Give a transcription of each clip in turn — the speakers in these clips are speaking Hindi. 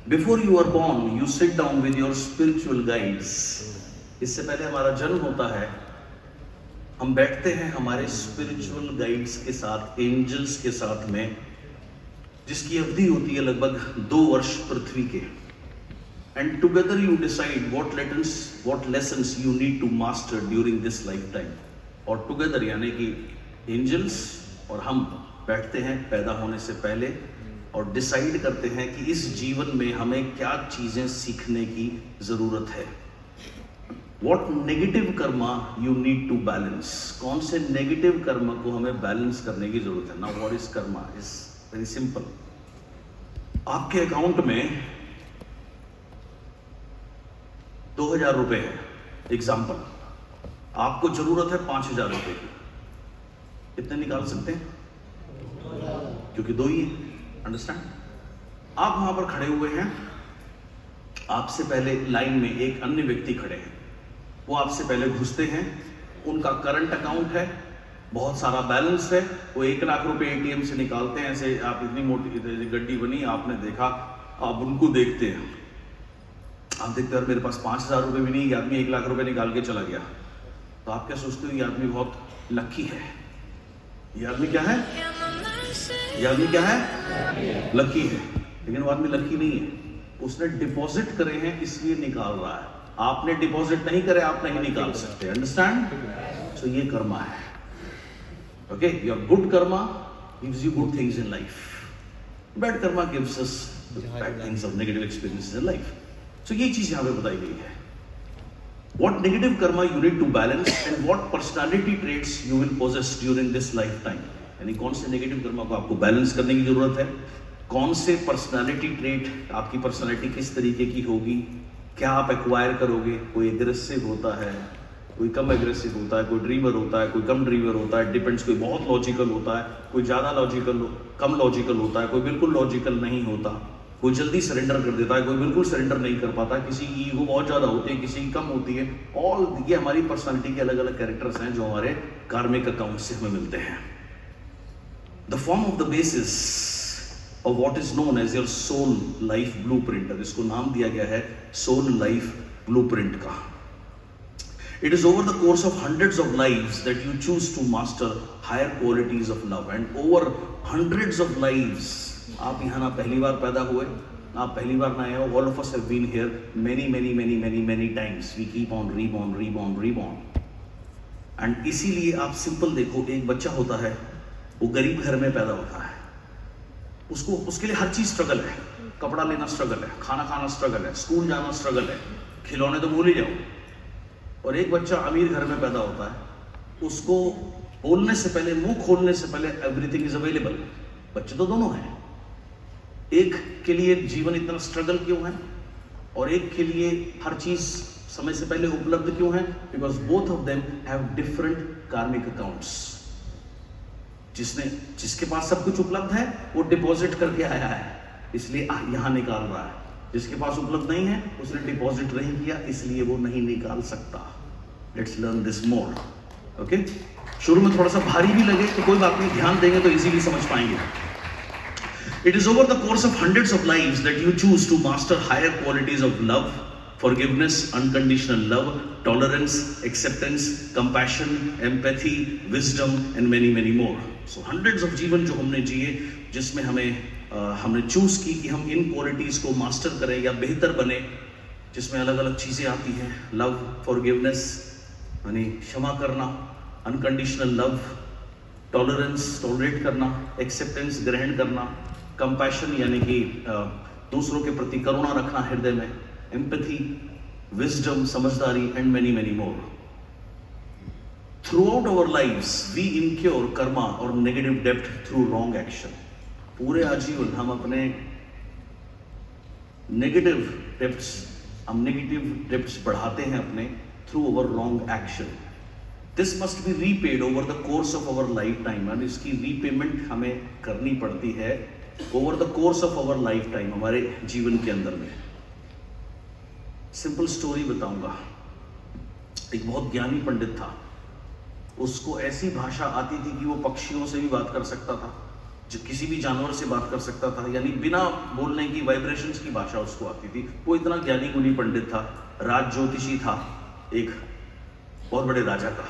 Before you are born you sit down with your spiritual guides. इससे पहले हमारा जन्म होता है, हम बैठते हैं हमारे स्पिरिचुअल गाइड्स के साथ, एंजल्स के साथ में, जिसकी अवधि होती है लगभग 2 वर्ष पृथ्वी के। And together you decide what lessons you need to master during this life time. और टुगेदर यानी कि एंजल्स और हम बैठते हैं पैदा होने से पहले और डिसाइड करते हैं कि इस जीवन में हमें क्या चीजें सीखने की जरूरत है। What negative karma you need to balance, कौन से नेगेटिव कर्म को हमें बैलेंस करने की जरूरत है। Now what is Karma is very simple. आपके अकाउंट में 2000 रुपए है, एग्जाम्पल, आपको जरूरत है 5000 रुपए की। कितने निकाल सकते हैं? क्योंकि 2 ही है, अंडरस्टैंड। आप वहां पर खड़े हुए हैं, आपसे पहले लाइन में एक अन्य व्यक्ति खड़े हैं, वो आपसे पहले घुसते हैं, उनका करंट अकाउंट है, बहुत सारा बैलेंस है, वो 1 लाख रुपए एटीएम से निकालते हैं। ऐसे आप इतनी मोटी गड्डी बनी, आपने देखा, आप उनको देखते हैं, आप देखते हैं मेरे पास 5000 रुपए भी नहीं, ये आदमी 1 लाख रुपए निकाल के चला गया। तो आप क्या सोचते हो? ये आदमी बहुत लकी है। ये आदमी क्या है? ये आदमी क्या है? लकी है। लेकिन वो आदमी लकी नहीं है, उसने डिपॉजिट करे हैं इसलिए निकाल रहा है। आपने डिपॉजिट नहीं करे, आप नहीं निकाल सकते, अंडरस्टैंड। सो ये कर्मा है। Okay, your good Karma gives you good things in life, bad Karma gives us bad things और नेगेटिव एक्सपीरियंसेस इन लाइफ। सो ये चीज यहां पे बताई गई है। What negative karma you need to balance and what personality traits you will possess during this lifetime। यानी कौन से नेगेटिव कर्मा को आपको बैलेंस करने की जरूरत है, कौन से पर्सनालिटी ट्रेट, आपकी पर्सनालिटी किस तरीके की होगी, क्या आप एक्वायर करोगे। कोई एग्रेसिव होता है, कोई कम एग्रेसिव होता है, कोई ड्रीमर होता है, कोई कम ड्रीमर होता है, डिपेंड्स। कोई बहुत लॉजिकल होता है, कोई ज्यादा लॉजिकल, कम लॉजिकल होता है, कोई बिल्कुल लॉजिकल नहीं होता, कोई जल्दी सरेंडर कर देता है, कोई बिल्कुल सरेंडर नहीं कर पाता, किसी की ईगो बहुत ज्यादा होती है, किसी की कम होती है। ऑल ये हमारी पर्सनालिटी के अलग अलग कैरेक्टर्स हैं जो हमारे कार्मिक अकाउंट से हमें मिलते हैं। The form of the basis of what is known as your soul life blueprint, इसको नाम दिया गया है सोल लाइफ ब्लूप्रिंट का। It is over the course of hundreds of lives that you choose to master higher qualities of love, and over hundreds of lives, आप यहाँ ना पहली बार पैदा हुए, ना आप पहली बार ना आए हो। All of us have been here many times. We keep on reborn. And इसीलिए आप सिंपल देखो, एक बच्चा होता है, वो गरीब घर में पैदा होता है, उसको उसके लिए हर चीज स्ट्रगल है। कपड़ा लेना स्ट्रगल है, खाना खाना स्ट्रगल है, स्कूल जाना स्ट्रगल है, खिलौने तो भूल ही जाओ। और एक बच्चा अमीर घर में पैदा होता है, उसको बोलने से पहले, मुंह खोलने से पहले एवरीथिंग इज अवेलेबल। बच्चे तो दोनों हैं, एक के लिए जीवन इतना स्ट्रगल क्यों है और एक के लिए हर चीज समय से पहले उपलब्ध क्यों है? Because both of them have different कार्मिक अकाउंट्स। जिसके पास सब कुछ उपलब्ध है वो डिपॉजिट करके आया है, इसलिए यहां निकाल रहा है। जिसके पास उपलब्ध नहीं है, उसने डिपॉजिट नहीं किया, इसलिए वो नहीं निकाल सकता। Let's learn this more. Okay, शुरू में थोड़ा सा भारी भी लगे तो कोई बात नहीं, ध्यान देंगे तो इजीली समझ पाएंगे। It is over the course of hundreds of lives that you choose to master higher qualities of love, forgiveness, unconditional love, tolerance, acceptance, compassion, empathy, wisdom and many more. So hundreds of जीवन जो हमने जिए, जिसमें हमने चूज की कि हम इन क्वालिटीज को मास्टर करें या बेहतर बने, जिसमें अलग अलग चीजें आती हैं। लव, फॉरगिवनेस यानी क्षमा करना, अनकंडीशनल लव, टॉलरेंस टॉलरेट करना, एक्सेप्टेंस ग्रहण करना, कंपैशन यानी कि दूसरों के प्रति करुणा रखना हृदय में, एम्पैथी, विजडम समझदारी and many more. Throughout our lives we incur karma or negative debt through wrong action. पूरे आजीवन हम अपने नेगेटिव डेप्ट्स बढ़ाते हैं अपने through our wrong action. This must be repaid over the course of our life time, और इसकी रीपेमेंट हमें करनी पड़ती है over the course of our life time, हमारे जीवन के अंदर में। सिंपल स्टोरी बताऊंगा। एक बहुत ज्ञानी पंडित था, उसको ऐसी भाषा आती थी कि वो पक्षियों से भी बात कर सकता था, जो किसी भी जानवर से बात कर सकता था, यानी बिना बोलने की वाइब्रेशंस की भाषा उसको आती थी। वो इतना ज्ञानी गुणी पंडित था, राज ज्योतिषी था एक बहुत बड़े राजा का।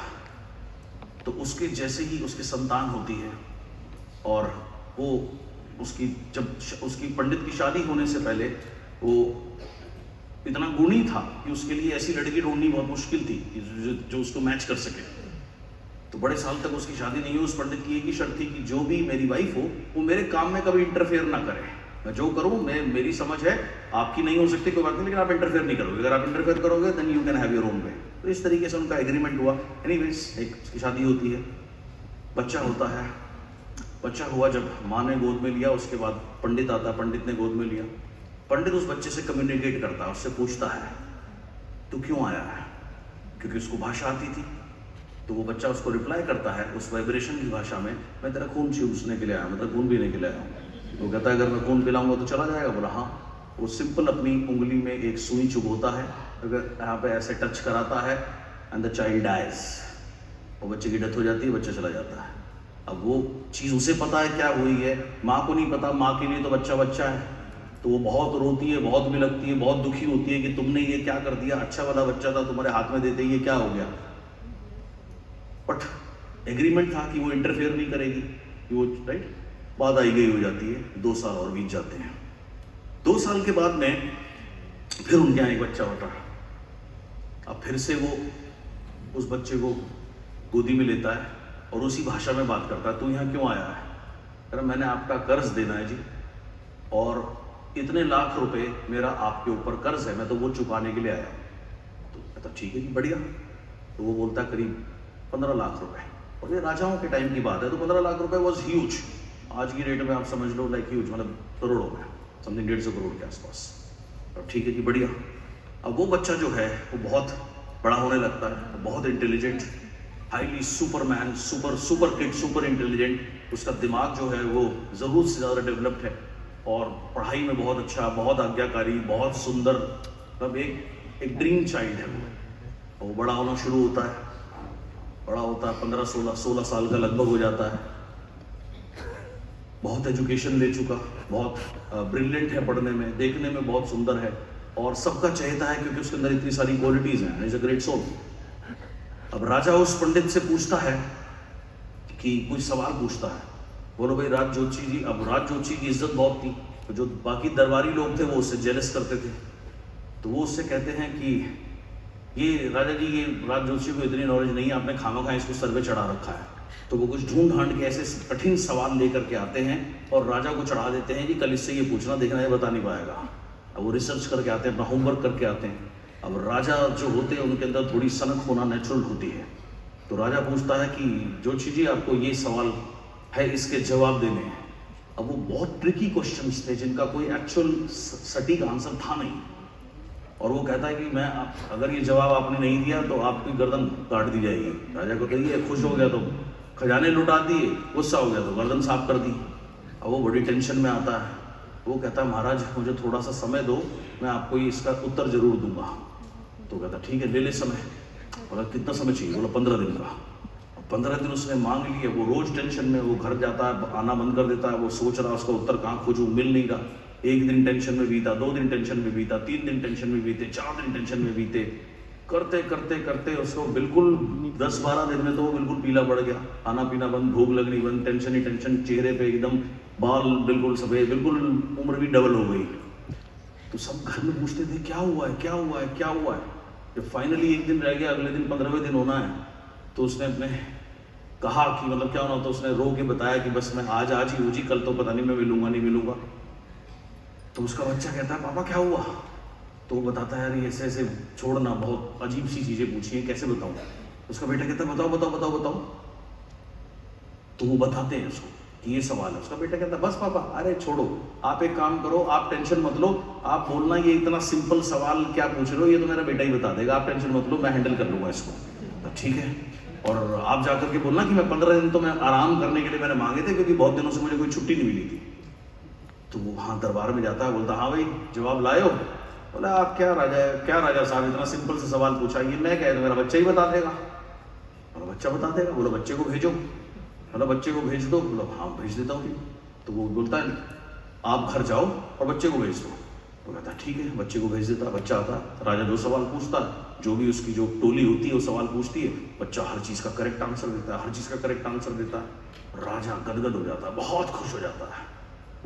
तो उसके जैसे ही उसकी संतान होती है और वो उसकी जब उसकी पंडित की शादी होने से पहले वो इतना गुणी था कि उसके लिए ऐसी लड़की ढूंढनी बहुत मुश्किल थी जो उसको मैच कर सके। तो बड़े साल तक उसकी शादी नहीं हुई। उस पंडित की एक ही शर्त थी कि जो भी मेरी वाइफ हो वो मेरे काम में कभी इंटरफेयर ना करे। मैं जो करूं, मैं मेरी समझ है, आपकी नहीं हो सकती कोई बात नहीं, लेकिन आप इंटरफेयर नहीं करोगे। अगर आप इंटरफेयर करोगे then you can have your own way. तो इस तरीके से उनका एग्रीमेंट हुआ। एनीवेज, एक उसकी शादी होती है, बच्चा होता है। बच्चा हुआ, जब माँ ने गोद में लिया उसके बाद पंडित आता, पंडित ने गोद में लिया। पंडित उस बच्चे से कम्युनिकेट करता है, उससे पूछता है तू क्यों आया है, क्योंकि उसको भाषा आती थी। तो वो बच्चा उसको रिप्लाई करता है उस वाइब्रेशन की भाषा में, मैं तेरा खून चूसने के लिए आया, मतलब खून पीने के लिए आया हूँ। वो कहता है अगर मैं खून पिलाऊंगा तो चला जाएगा। बोला हाँ। वो सिंपल अपनी उंगली में एक सुई चुभोता है, अगर यहाँ पे ऐसे टच कराता है एंड द चाइल्ड डाइज। वो बच्चे की डेथ हो जाती है, बच्चा चला जाता है। अब वो चीज़ उसे पता है क्या हुई है, माँ को नहीं पता। माँ के लिए तो बच्चा बच्चा है, तो वो बहुत रोती है, बहुत बिलखती है, बहुत दुखी होती है कि तुमने ये क्या कर दिया, अच्छा वाला बच्चा था तुम्हारे हाथ में देते, ये क्या हो गया। बट एग्रीमेंट था कि वो इंटरफेयर नहीं करेगी, कि वो राइट। बात आई गई हो जाती है, 2 साल और बीत जाते हैं। 2 साल के बाद में फिर उनके यहाँ एक बच्चा होता है। अब फिर से वो उस बच्चे को गोदी में लेता है और उसी भाषा में बात करता है। तू यहाँ क्यों आया है? कह रहा मैंने आपका कर्ज देना है जी, और इतने लाख रुपए मेरा आपके ऊपर कर्ज है, मैं तो वो चुकाने के लिए आया। तो कहता ठीक है जी, बढ़िया। तो वो बोलता करीब 15 लाख रुपए, और ये राजाओं के टाइम की बात है। तो 15 लाख रुपए वॉज ह्यूज। आज की रेट में आप समझ लो लाइक ह्यूज, मतलब करोड़ों में, समथिंग 150 करोड़ के आसपास। और ठीक है जी, बढ़िया। अब वो बच्चा जो है वो बहुत बड़ा होने लगता है, बहुत intelligent, highly Superman, super kid, super intelligent. उसका दिमाग जो है वो ज़रूरत से ज़्यादा डेवलप्ड है, और पढ़ाई में बहुत अच्छा, बहुत आज्ञाकारी, बहुत सुंदर, मतलब एक ड्रीम चाइल्ड है वो। वो बड़ा होना शुरू होता है, बड़ा होता है, 15-16 साल का लगभग हो जाता है। बहुत एजुकेशन ले चुका, बहुत ब्रिलियंट है पढ़ने में, देखने में बहुत सुंदर है, और सबका चहेता है क्योंकि उसके अंदर इतनी सारी क्वालिटीज हैं। Is a great soul. अब राजा उस पंडित से पूछता है कि कुछ सवाल पूछता है। बोलो भाई राज जोशी जी। अब राज जोशी की इज्जत बहुत थी, तो जो बाकी दरबारी लोग थे वो उससे जेलस करते थे। तो वो उससे कहते हैं कि ये राजा जी, ये राज जोशी को इतनी नॉलेज नहीं है, आपने खामखा इसको सर पे चढ़ा रखा है। तो वो कुछ ढूंढ ढांड के ऐसे कठिन सवाल लेकर के आते हैं और राजा को चढ़ा देते हैं जी कल इससे ये पूछना, देखना ये बता नहीं पाएगा। अब वो रिसर्च करके आते हैं, अपना होमवर्क करके आते हैं। अब राजा जो होते हैं उनके अंदर थोड़ी सनक होना नेचुरल होती है। तो राजा पूछता है कि जोशी जी आपको ये सवाल है, इसके जवाब देने हैं। अब वो बहुत ट्रिकी क्वेश्चंस थे जिनका कोई एक्चुअल सटीक आंसर था नहीं। और वो कहता है कि मैं अगर ये जवाब आपने नहीं दिया तो आपकी गर्दन काट दी जाएगी। राजा को कहिए, खुश हो गया तो खजाने लुटा दिए, गुस्सा हो गया तो गर्दन साफ कर दी। अब वो बड़ी टेंशन में आता है। वो कहता है महाराज मुझे थोड़ा सा समय दो, मैं आपको ये इसका उत्तर जरूर दूंगा। तो कहता ठीक है, ले ले समय। बोला कितना समय चाहिए? बोला 15 दिन का। 15 दिन उसने मांग लिए। वो रोज टेंशन में, वो घर जाता है, आना बंद कर देता है। वो सोच रहा उसका उत्तर कहाँ खोजूं, मिल नहीं रहा। 1 दिन टेंशन में बीता, 2 दिन टेंशन में बीता, 3 दिन टेंशन में बीते, 4 दिन टेंशन में बीते। करते करते करते उसको बिल्कुल 10-12 दिन में तो वो बिल्कुल पीला पड़ गया। खाना पीना बंद, भूख लगनी बंद, टेंशन ही टेंशन, चेहरे पे एकदम बाल बिल्कुल सफेद, बिल्कुल उम्र भी डबल हो गई। तो सब घर में पूछते थे क्या हुआ है, क्या हुआ है, क्या हुआ है। जब फाइनली 1 दिन रह गया, अगले दिन 15वें दिन होना है, तो उसने अपने कहा कि मतलब क्या होना, तो उसने रो के बताया कि बस मैं आज ही हूँ जी, कल तो पता नहीं मैं मिलूंगा नहीं मिलूंगा। तो उसका बच्चा कहता है पापा क्या हुआ? तो वो बताता है यार ऐसे ऐसे छोड़ना, बहुत अजीब सी चीजें पूछी हैं, कैसे बताऊं। उसका बेटा कहता है बताओ बताओ बताओ बताओ। तो वो बताते हैं उसको कि ये सवाल है। उसका बेटा कहता है बस पापा, अरे छोड़ो, आप एक काम करो, आप टेंशन मत लो, आप बोलना ये इतना सिंपल सवाल क्या पूछ रहे हो, ये तो मेरा बेटा ही बता देगा, आप टेंशन मत लो, मैं हैंडल कर लूंगा इसको। तो ठीक है, और आप जाकर के बोलना कि मैं 15 दिन तो मैं आराम करने के लिए मैंने मांगे थे, क्योंकि बहुत दिनों से मुझे कोई छुट्टी नहीं मिली थी। तो वो हाँ दरबार में जाता है, बोलता हाँ भाई जवाब लाए हो? बोला आप क्या राजा साहब इतना सिंपल सा सवाल पूछा, ये मैं कह, मेरा बच्चा ही बता देगा। बोला बच्चा बता देगा? बोला बच्चे को भेजो। बोला बच्चे को भेज दो। बोला हाँ भेज देता हूँ। तो वो बोलता है आप घर जाओ और बच्चे को भेज दो। तो कहता है ठीक है, बच्चे को भेज देता। बच्चा आता, राजा जो सवाल पूछता, जो भी उसकी जो टोली होती है वो सवाल पूछती है, बच्चा हर चीज का करेक्ट आंसर देता है, हर चीज का करेक्ट आंसर देता है। राजा गदगद हो जाता है, बहुत खुश हो जाता है।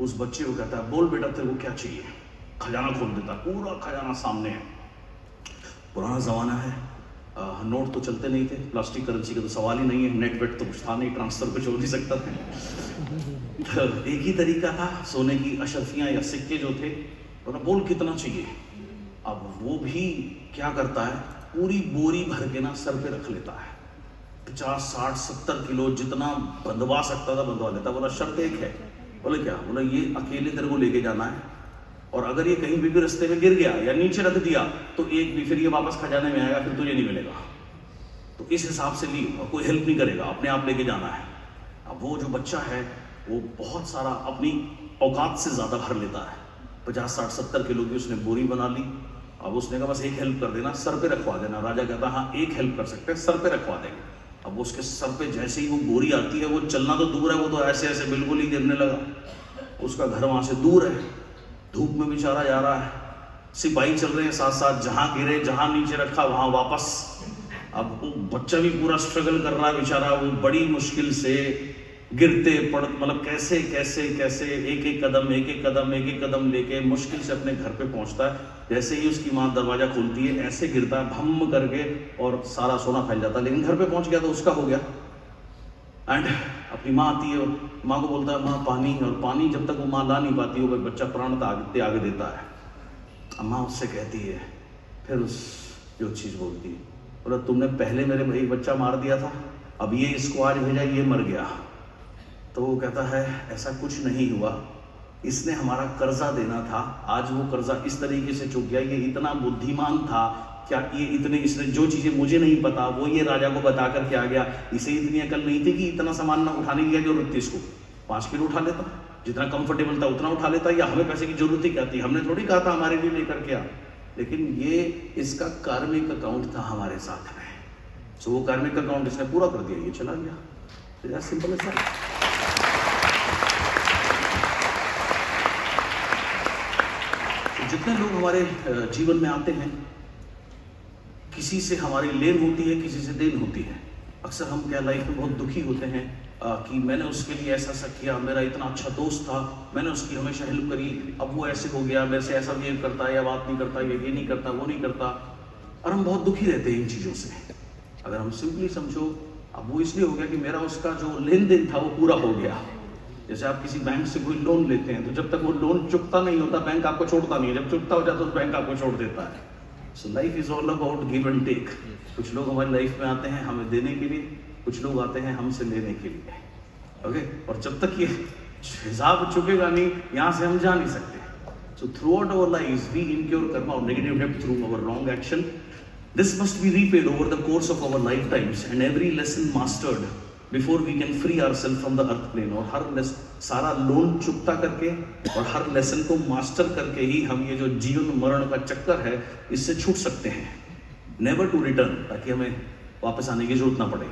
उस बच्चे को कहता है बोल बेटा तेरे को क्या चाहिए। खजाना खोल देता है, पूरा खजाना सामने है। पुराना जमाना है, नोट तो चलते नहीं थे, प्लास्टिक करेंसी का तो सवाल ही नहीं है, नेट वेट तो कुछ था नहीं, ट्रांसफर कुछ हो नहीं सकता था। तो एक ही तरीका था, सोने की अशर्फियां या सिक्के जो थे, तो बोल कितना चाहिए। अब वो भी क्या करता है, पूरी बोरी भर के ना सर पे रख लेता है, 50, 60, 70 किलो जितना बंधवा सकता था बंधवा लेता। बोला शर्त एक है। बोले क्या? बोला ये अकेले तेरे को लेके जाना है, और अगर ये कहीं भी रास्ते में गिर गया या नीचे रख दिया तो एक भी फिर ये वापस खजाने में आएगा, फिर तुझे नहीं मिलेगा। तो इस हिसाब से ली, और कोई हेल्प नहीं करेगा, अपने आप लेके जाना है। अब वो जो बच्चा है वो बहुत सारा अपनी औकात से ज्यादा भर लेता है, 50, 60, 70 किलो की उसने बोरी बना ली। अब उसने कहा बस एक हेल्प कर देना, सर पे रखवा देना। राजा कहता हाँ एक हेल्प कर सकते हैं, सर पे रखवा देंगे। अब उसके सर पे जैसे ही वो बोरी आती है, वो चलना तो दूर है, वो तो ऐसे ऐसे बिल्कुल ही गिरने लगा। उसका घर वहां से दूर है, धूप में बेचारा जा रहा है, सिपाही चल रहे हैं साथ साथ, जहां गिरे जहां नीचे रखा वहां वापस। अब वो बच्चा भी पूरा स्ट्रगल कर रहा है बेचारा, वो बड़ी मुश्किल से गिरते पड़ मतलब कैसे कैसे कैसे एक एक कदम लेके मुश्किल से अपने घर पे पहुंचता है। जैसे ही उसकी माँ दरवाजा खोलती है, ऐसे गिरता है भम करके और सारा सोना फैल जाता है। लेकिन घर पे पहुंच गया तो उसका हो गया। एंड अपनी माँ आती है, माँ को बोलता है माँ पानी, और पानी जब तक वो माँ ला नहीं पाती वो बच्चा प्राण आगे देता है। माँ उससे कहती है, फिर उस जो चीज बोलती है, बोला तुमने पहले मेरे एक बच्चा मार दिया था, अब ये इसको आज भेजा, ये मर गया। तो वो कहता है ऐसा कुछ नहीं हुआ, इसने हमारा कर्जा देना था, आज वो कर्जा इस तरीके से चुक गया, ये इतना बुद्धिमान था, क्या ये इसने जो चीजें मुझे नहीं पता वो ये राजा को बता करके आ गया। इसे इतनी अकल नहीं थी कि इतना सामान ना उठाने की जरूरत थी, इसको 5 किलो उठा लेता, जितना कंफर्टेबल था उतना उठा लेता, या हमें पैसे की जरूरत ही क्या थी, हमने थोड़ी कहा था हमारे लिए लेकर के आ। लेकिन ये इसका कार्मिक अकाउंट था हमारे साथ में, सो वो कार्मिक अकाउंट इसने पूरा कर दिया, ये चला गया। सिंपल है सर। जितने लोग हमारे जीवन में आते हैं, किसी से हमारी लेन होती है, किसी से देन होती है। अक्सर हम क्या लाइफ में बहुत दुखी होते हैं कि मैंने उसके लिए ऐसा किया, मेरा इतना अच्छा दोस्त था, मैंने उसकी हमेशा हेल्प करी, अब वो ऐसे हो गया, मेरे से ऐसा बिहेव करता है या बात नहीं करता, ये नहीं करता, वो नहीं करता, और हम बहुत दुखी रहते हैं इन चीज़ों से। अगर हम सिंपली समझो, अब वो इसलिए हो गया कि मेरा उसका जो लेन देन था वो पूरा हो गया। जैसे आप किसी बैंक से कोई लोन लेते हैं, तो जब तक वो लोन चुकता नहीं होता बैंक आपको छोड़ता नहीं है, जब चुकता हो जाता है तो बैंक आपको छोड़ देता है। So life is all about give and take. कुछ लोग हमारी लाइफ में आते हैं हमें देने के लिए, कुछ लोग आते हैं हमसे लेने के लिए, ओके। और जब तक ये हिसाब चुकेगा नहीं, यहाँ से हम जा नहीं सकते। So throughout our life we incur karma और नेगेटिव डेब्ट through our wrong action. This must be repaid over the course of our life times and every lesson mastered before we can free ourself from the earth plane. और हर सारा लोन चुकता करके और हर लेसन को मास्टर करके ही हम ये जो जीवन मरण का चक्कर है इससे छूट सकते हैं, नेवर टू रिटर्न, ताकि हमें वापस आने की जरूरत ना पड़े।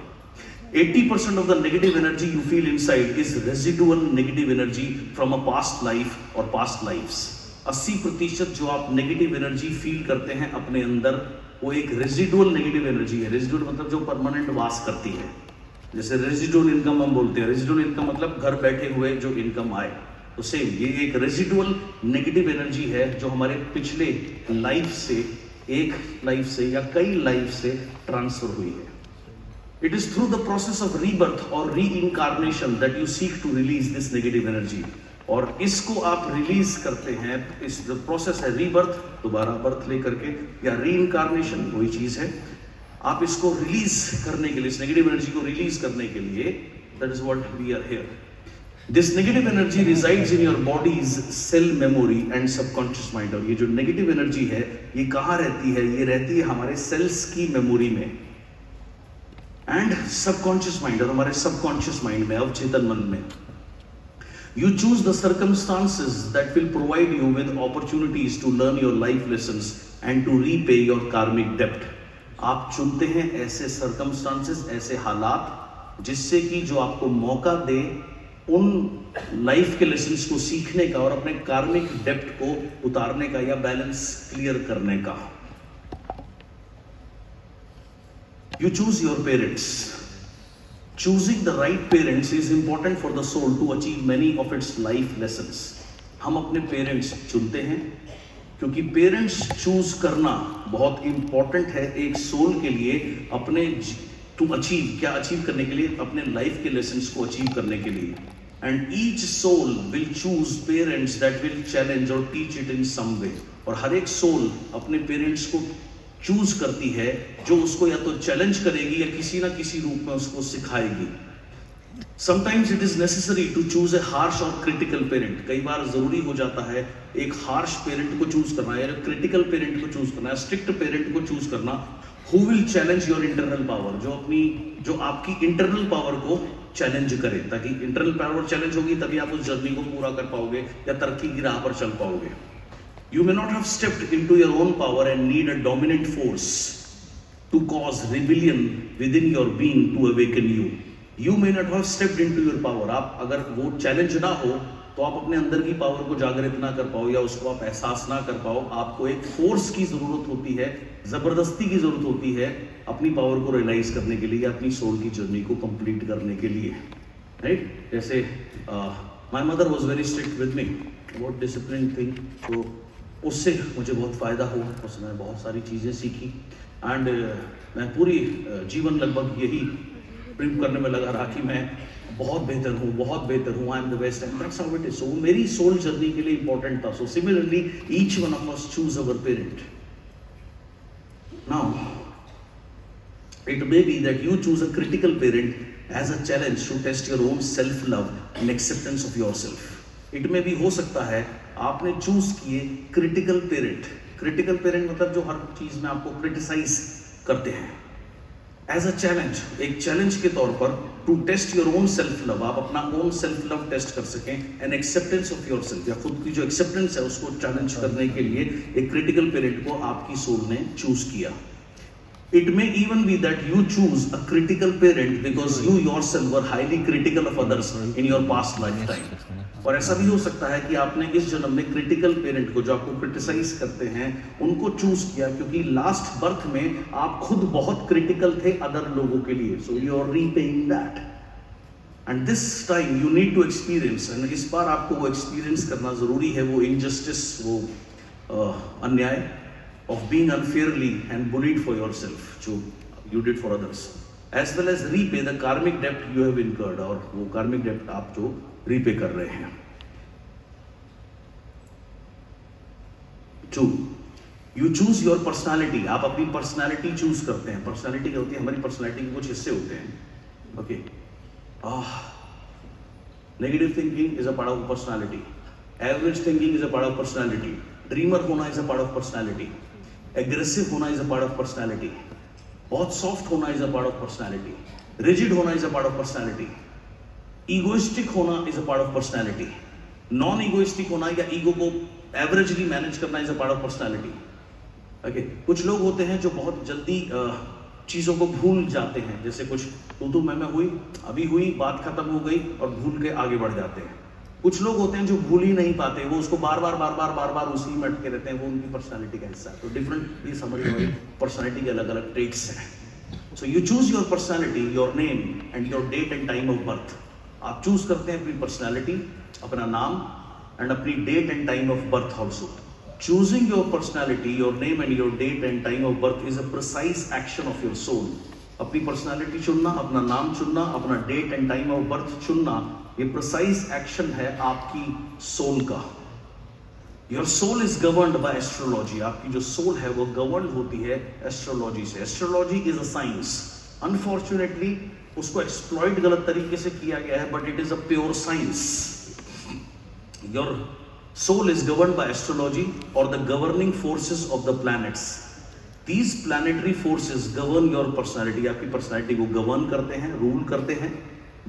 80% of the negative energy you feel inside is residual negative energy from a past life or past lives. 80% जो आप नेगेटिव एनर्जी फील करते हैं अपने अंदर, वो एक रेजिडुअल नेगेटिव एनर्जी है। रेजिडुअल मतलब जो परमानेंट वास करती है। जैसे रेजिडुअल इनकम हम बोलते हैं, रेजिडुअल इनकम मतलब घर बैठे हुए जो इनकम आए, तो सेम ये एक रेजिडुअल नेगेटिव एनर्जी है जो हमारे पिछले लाइफ से, एक लाइफ से या कई लाइफ से ट्रांसफर हुई है। It is through the process of rebirth or reincarnation that you seek to release this negative energy. और इसको आप रिलीज करते हैं, इस प्रोसेस है रीबर्थ, दोबारा बर्थ लेकर के, या रीइंकारनेशन, वही चीज है। आप इसको रिलीज करने के लिए, इस नेगेटिव एनर्जी को रिलीज करने के लिए, that is what we are here. This negative energy resides in your body's cell memory and subconscious mind. और ये जो नेगेटिव एनर्जी है ये कहाँ रहती है? ये रहती है हमारे सेल्स की मेमोरी में एंड सबकॉन्शियस माइंड, और हमारे सबकॉन्शियस माइंड में, अवचेतन मन में। You choose the circumstances that will provide you with opportunities to learn your life lessons and to repay your karmic debt. आप चुनते हैं ऐसे circumstances, ऐसे हालात जिससे कि जो आपको मौका दे उन लाइफ के लेसन्स को सीखने का और अपने कार्मिक डेप्थ को उतारने का या बैलेंस क्लियर करने का। You choose your parents. Choosing the right parents is important for the soul to achieve many of its life lessons. हम अपने पेरेंट्स चुनते हैं क्योंकि पेरेंट्स चूज करना बहुत इंपॉर्टेंट है एक सोल के लिए, अपने टू अचीव, क्या अचीव करने के लिए, अपने लाइफ के लेसन्स को अचीव करने के लिए। And each soul will choose parents that will challenge और teach it in some way. और हर एक सोल अपने पेरेंट्स को चूज करती है जो उसको या तो चैलेंज करेगी या किसी ना किसी रूप में उसको सिखाएगी। Sometimes it is necessary to choose a harsh or critical parent. कई बार जरूरी हो जाता है एक हार्श पेरेंट को चूज करना या क्रिटिकल पेरेंट को चूज करना, स्ट्रिक्ट पेरेंट को चूज करना। Who will challenge your internal power? जो आपकी इंटरनल पावर को चैलेंज करे, ताकि इंटरनल पावर चैलेंज होगी तभी आप उस जर्नी को पूरा कर पाओगे या तरक्की की राह पर चल पाओगे। You may not have stepped into your own power and need a dominant force to cause rebellion within your being to awaken you. You may not have stepped into your power. आप अगर वो चैलेंज ना हो तो आप अपने अंदर की पावर को जागृत ना कर पाओ या उसको आप एहसास ना कर पाओ। आपको एक फोर्स की जरूरत होती है, जबरदस्ती की जरूरत होती है अपनी पावर को रियलाइज करने के लिए या अपनी सोल की जर्नी को कंप्लीट करने के लिए, राइट? जैसे my mother was very strict with me, बहुत डिसिप्लिन थी, तो उससे मुझे बहुत फ़ायदा हुआ, उसने बहुत सारी चीज़ें सीखी। एंड मैं पूरी जीवन लगभग यही प्रिंट करने में लगा रहा कि मैं बहुत बेहतर हूँ, I am the best, and that's how it is. So मेरी सोल जर्नी के लिए इंपॉर्टेंट था। So similarly each one of us choose our parent. Now it may be that you choose a critical parent as a challenge to test your own self love and acceptance of your self. It में भी हो सकता है आपने चूज किए क्रिटिकल पेरेंट। क्रिटिकल पेरेंट मतलब जो हर चीज में आपको क्रिटिसाइज करते हैं एज अ चैलेंज, एक चैलेंज के तौर पर to test your own self love. आप अपना ओन सेल्फ लव टेस्ट कर सकें, an acceptance of your self, या खुद की जो एक्सेप्टेंस है उसको चैलेंज करने के लिए एक क्रिटिकल पेरेंट को आपकी सोल ने चूज किया। It may even be that you choose a critical parent because you yourself were highly critical of others in your past lifetime. और ऐसा भी हो सकता है कि आपने इस जन्म में क्रिटिकल पेरेंट को, जो आपको क्रिटिसाइज करते हैं, उनको चूज किया क्योंकि लास्ट बर्थ में आप खुद बहुत क्रिटिकल थे अदर लोगों के लिए। So you are repaying that and this time you need to experience, and इस बार आपको वो एक्सपीरियंस करना जरूरी है, वो इनजस्टिस, वो अन्याय of being unfairly and bullied for yourself, जो you did for others, as well as repay the karmic debt you have incurred, और वो karmic debt आप जो repay कर रहे हैं। 2, you choose your personality. आप अपनी personality choose करते हैं। personality क्या होती है? हमारी personality के कुछ हिस्से होते हैं, okay? Negative thinking is a part of personality. Average thinking is a part of personality. Dreamer होना is a part of personality. Aggressive होना is a part of personality, बहुत सॉफ्ट होना is a part of personality, rigid होना is a part of personality, egoistic होना is a part of personality, non egoistic होना या ईगो को एवरेजली मैनेज करना is a part of personality. Okay, कुछ लोग होते हैं जो बहुत जल्दी चीजों को भूल जाते हैं, जैसे कुछ तू मैं हुई, अभी हुई, बात खत्म हो गई और भूल के आगे बढ़ जाते हैं। कुछ लोग होते हैं जो भूल ही नहीं पाते, वो उसको बार बार उसी में अटके रहते हैं, वो उनकी पर्सनालिटी का हिस्सा है। तो डिफरेंट, ये समझ हमारी पर्सनालिटी के अलग अलग ट्रेट्स हैं। So you choose your personality, your name and your date and time of birth. आप चूज करते हैं अपनी पर्सनालिटी, अपना नाम एंड अपनी date and time of birth also. Choosing your personality, your name and your date and time of birth is a precise action of your soul. अपनी पर्सनालिटी चुनना, अपना नाम चुनना, अपना date and time of birth चुनना, ये प्रिसाइज एक्शन है आपकी सोल का। Your soul is governed by astrology. आपकी जो सोल है वो गवर्न होती है एस्ट्रोलॉजी से। Astrology is a science. Unfortunately उसको एक्सप्लॉइट गलत तरीके से किया गया है, but it is a pure science. Your soul is governed by astrology और the governing forces of the planets. These planetary forces govern your personality. आपकी पर्सनैलिटी को गवर्न करते हैं, रूल करते हैं।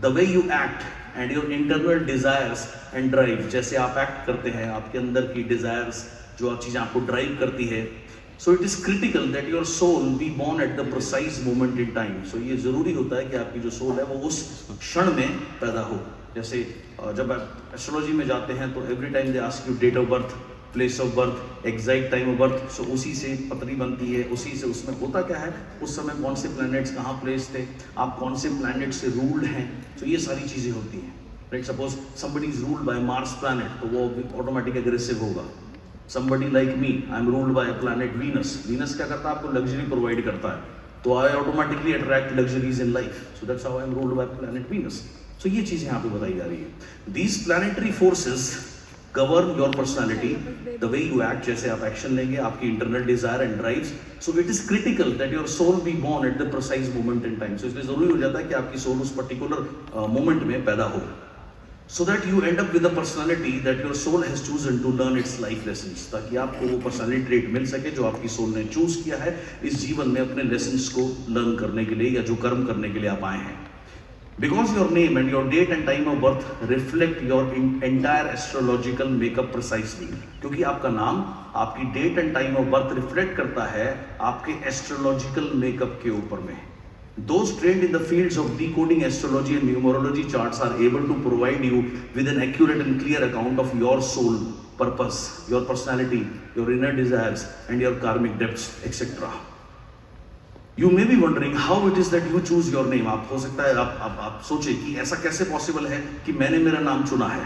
The way you act and your internal desires and drive, जैसे आप एक्ट करते हैं, आपके अंदर की डिजायर्स, जो चीज़ें आपको ड्राइव करती है। So it is critical that your soul be born at the precise moment in time. So ये जरूरी होता है कि आपकी जो सोल है वो उस क्षण में पैदा हो। जैसे जब आप एस्ट्रोलॉजी में जाते हैं तो every time they ask you date of birth, place of birth, exact time of birth. So उसी से पतरी बनती है, उसी से उसमें होता क्या है, उस समय कौन से प्लैनेट्स कहाँ प्लेस थे, आप कौन से प्लैनेट से रूल्ड हैं, तो ये सारी चीज़ें होती हैं। Right, suppose somebody is ruled by Mars planet तो वो ऑटोमेटिक एग्रेसिव होगा। somebody like me, I am ruled by a planet Venus। Venus क्या करता है, आपको लग्जरी प्रोवाइड करता है, तो I automatically attract luxuries in life, so that's how I am ruled by planet Venus। so ये चीज़ें यहाँ पे बताई जा रही है। These planetary forces govern your personality, the way you act, जैसे आप एक्शन लेंगे, आपकी internal desire and drives। so it is critical that your soul be born at the precise moment in time। so इसलिए जरूरी हो जाता है कि आपकी सोल उस पर्टिकुलर मोमेंट में पैदा हो, so that you end up with a personality that your soul has chosen to learn its life lessons। ताकि आपको वो पर्सनालिटी ट्रेट मिल सके जो आपकी सोल ने चूज किया है इस जीवन में अपने लेसन्स को लर्न करने के लिए, या जो कर्म करने के लिए आप आए हैं। Because your name and your date and time of birth reflect your entire astrological makeup precisely। क्योंकि आपका नाम, आपकी date and time of birth reflect करता है आपके एस्ट्रोलॉजिकल मेकअप के ऊपर में। Those trained in the fields of decoding astrology and numerology charts are able to provide you with an accurate and clear account of your soul purpose, your personality, your inner desires and your karmic depths, etc। You may be wondering how it is that you choose your name। आप हो सकता है आप सोचे कि ऐसा कैसे पॉसिबल है कि मैंने मेरा नाम चुना है।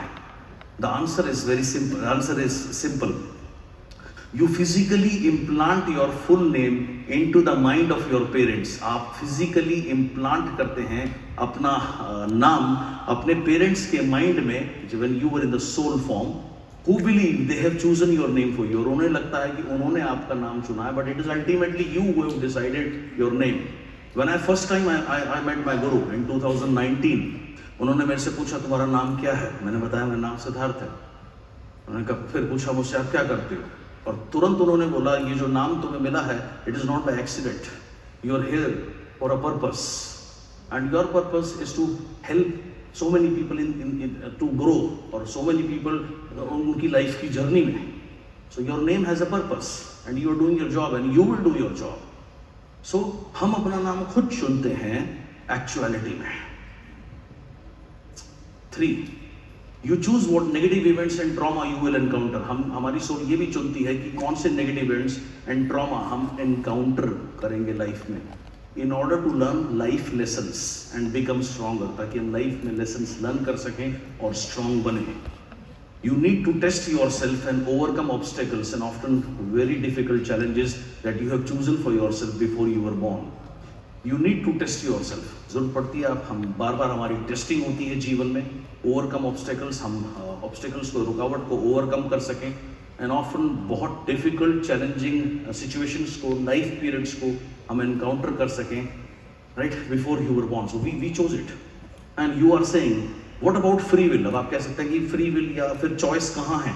The answer is very simple। Answer is simple। You physically implant your full name into the mind of your parents। आप physically implant करते हैं अपना नाम अपने पेरेंट्स के माइंड में, when you were in the soul form, who believe they have chosen your name for you। और उन्हें लगता है कि उन्होंने आपका नाम चुना है, but it is ultimately you who have decided your name। When I first time I met my guru in 2019, उन्होंने मेरे से पूछा तुम्हारा नाम क्या है, मैंने बताया मेरा नाम सिद्धार्थ है। उन्होंने कहा, फिर पूछा मुझसे आप क्या करते हो, और तुरंत उन्होंने बोला ये जो नाम तुम्हें मिला है it is not by accident, you are here for a purpose and your purpose is to help so many people in to grow, और सो मेनी पीपल उनकी लाइफ की जर्नी में। So your name has a purpose and you are doing your job and you will do your job. So हम अपना नाम खुद चुनते हैं एक्चुअलिटी में। 3, You choose what negative events and trauma you will encounter। हमारी सोच ये भी चुनती है कि कौन से नेगेटिव इवेंट्स एंड ट्रॉमा हम एनकाउंटर करेंगे लाइफ में, in order to learn life lessons and become stronger, ताकि हम लाइफ में लेसन्स लर्न कर सकें और स्ट्रॉन्ग बने। You need to test yourself and overcome obstacles and often very difficult challenges that you have chosen for yourself before you were born। You need to test yourself। जरूरत पड़ती है आप, हम बार बार हमारी टेस्टिंग होती है जीवन में। ओवरकम ऑब्स्टेकल्स, हम ऑब्स्टेकल्स को, रुकावट को ओवरकम कर सकें, एंड ऑफन बहुत डिफिकल्ट चैलेंजिंग सिचुएशंस को, लाइफ पीरियड्स को हम एनकाउंटर कर सकें, right, before you were born. So we chose it and you are saying what about free will. अब आप कह सकते हैं कि फ्री विल या फिर चॉइस कहाँ है।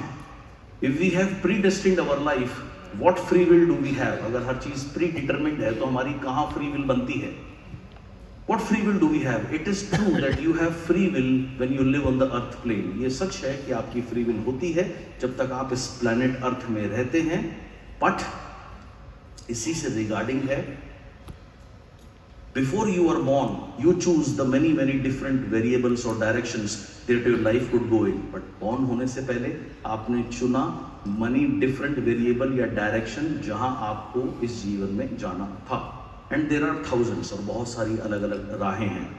If we have predestined our life, what free will do we have. अगर हर चीज प्री डिटरमिन्ड है तो हमारी कहाँ फ्री विल बनती है। What free will do we have? It is true that you have free will when you live on the earth plane। ये सच है कि आपकी फ्री विल होती है जब तक आप इस प्लैनेट अर्थ में रहते हैं, बट इसी से रिगार्डिंग है, before you are born you choose the many different variables और directions that your life could go in। But born होने से पहले आपने चुना many different variable या डायरेक्शन जहां आपको इस जीवन में जाना था। एंड देर आर थाउजेंड्स, और बहुत सारी अलग अलग राहें हैं।